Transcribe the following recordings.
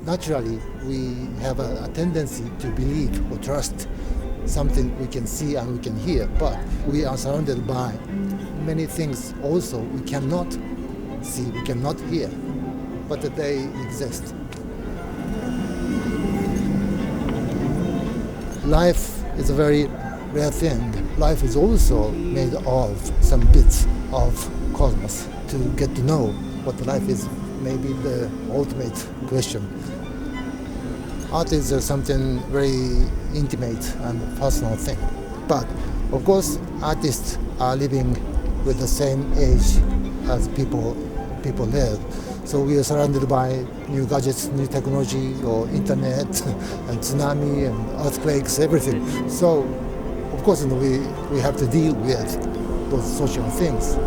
Naturally, we have a tendency to believe or trust something we can see and we can hear, but we are surrounded by many things also we cannot see, we cannot hear, but they exist. Life is a very rare thing. Life is also made of some bits of cosmos. To get to know what life is may be the ultimate question. Art is something very intimate and personal thing. But of course, artists are living with the same age as people live. So we are surrounded by new gadgets, new technology, or internet, and tsunami, and earthquakes, everything. So, of course, we have to deal with those social things.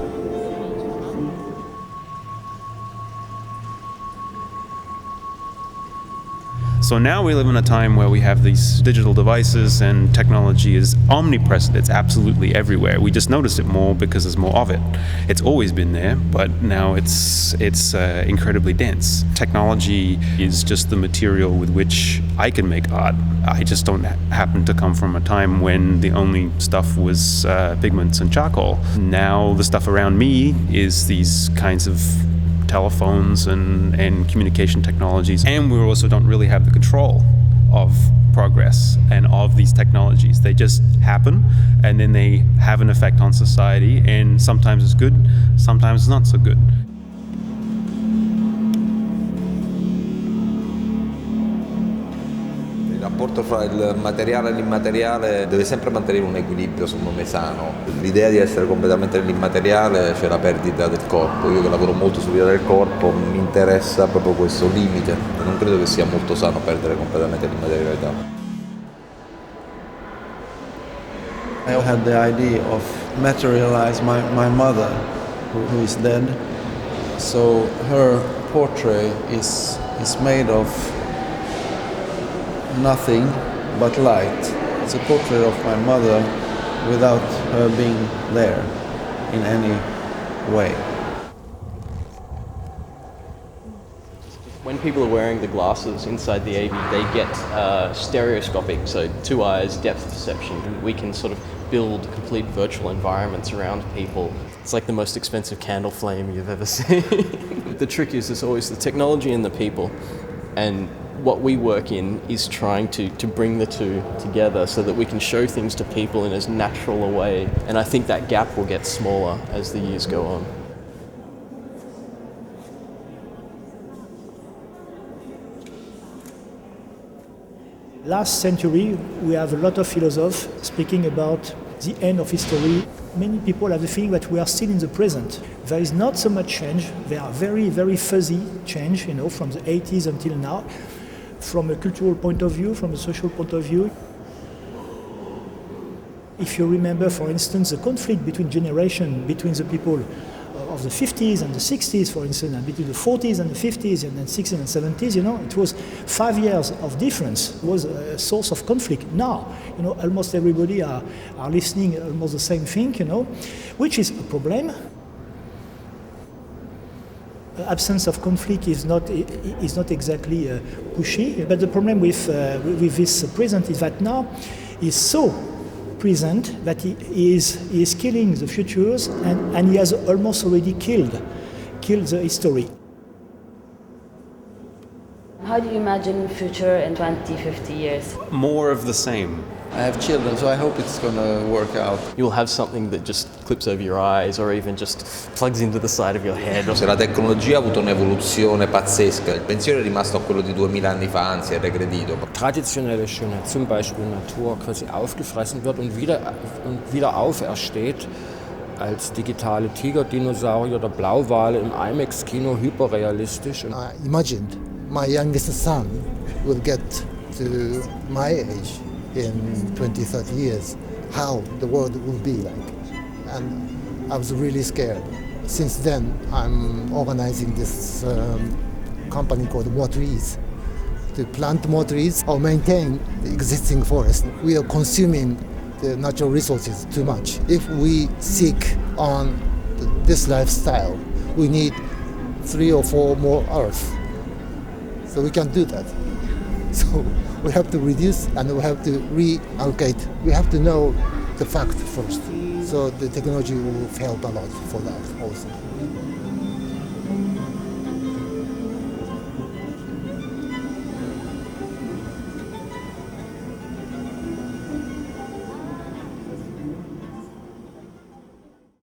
So now we live in a time where we have these digital devices and technology is omnipresent. It's absolutely everywhere. We just notice it more because there's more of it. It's always been there, but now it's incredibly dense. Technology is just the material with which I can make art. I just don't happen to come from a time when the only stuff was pigments and charcoal. Now the stuff around me is these kinds of telephones and communication technologies, and we also don't really have the control of progress and of these technologies. They just happen, and then they have an effect on society, and sometimes it's good, sometimes it's not so good. Il rapporto fra il materiale e l'immateriale deve sempre mantenere un equilibrio, secondo me, sano. L'idea di essere completamente nell'immateriale c'è la perdita del corpo. Io che lavoro molto sull'idea del corpo mi interessa proprio questo limite. Non credo che sia molto sano perdere completamente l'immaterialità. I had the idea of materialize my mother, who is dead. So her portrait is made of nothing but light. It's a portrait of my mother without her being there in any way. When people are wearing the glasses inside the AV, they get stereoscopic, so 2 eyes, depth perception. We can sort of build complete virtual environments around people. It's like the most expensive candle flame you've ever seen. The trick is always the technology and the people. And what we work in is trying to bring the two together so that we can show things to people in as natural a way. And I think that gap will get smaller as the years go on. Last century, we have a lot of philosophers speaking about the end of history. Many people have the feeling that we are still in the present. There is not so much change. There are very, very fuzzy change, from the 80s until now. From a cultural point of view, from a social point of view. If you remember, for instance, the conflict between generations, between the people of the 50s and the 60s, for instance, and between the 40s and the 50s and then 60s and 70s, it was 5 years of difference. It was a source of conflict. Now, almost everybody are listening almost the same thing, which is a problem. Absence of conflict is not exactly pushy, but the problem with this present is that now is so present that he is killing the futures and he has almost already killed the history. How do you imagine the future in 20, 50 years? More of the same. I have children, so I hope it's going to work out. You'll have something that just clips over your eyes or even just plugs into the side of your head. Se la tecnologia ha avuto un'evoluzione pazzesca, il pensiero è rimasto a quello di 2000 anni fa, anzi è regredito. Traditionelle Schönheit, zum Beispiel Natur, quasi aufgefressen wird und wieder aufersteht als digitale Tiger, Dinosaurier oder Blauwale im IMAX-Kino hyperrealistisch. I imagined my youngest son will get to my age in 20, 30 years, how the world will be like. And I was really scared. Since then, I'm organizing this company called More Trees, to plant more trees or maintain the existing forest. We are consuming the natural resources too much. If we seek on this lifestyle, we need 3 or 4 more Earth. So we can't do that. So we have to reduce and we have to reallocate. We have to know the fact first. So the technology will help a lot for that also.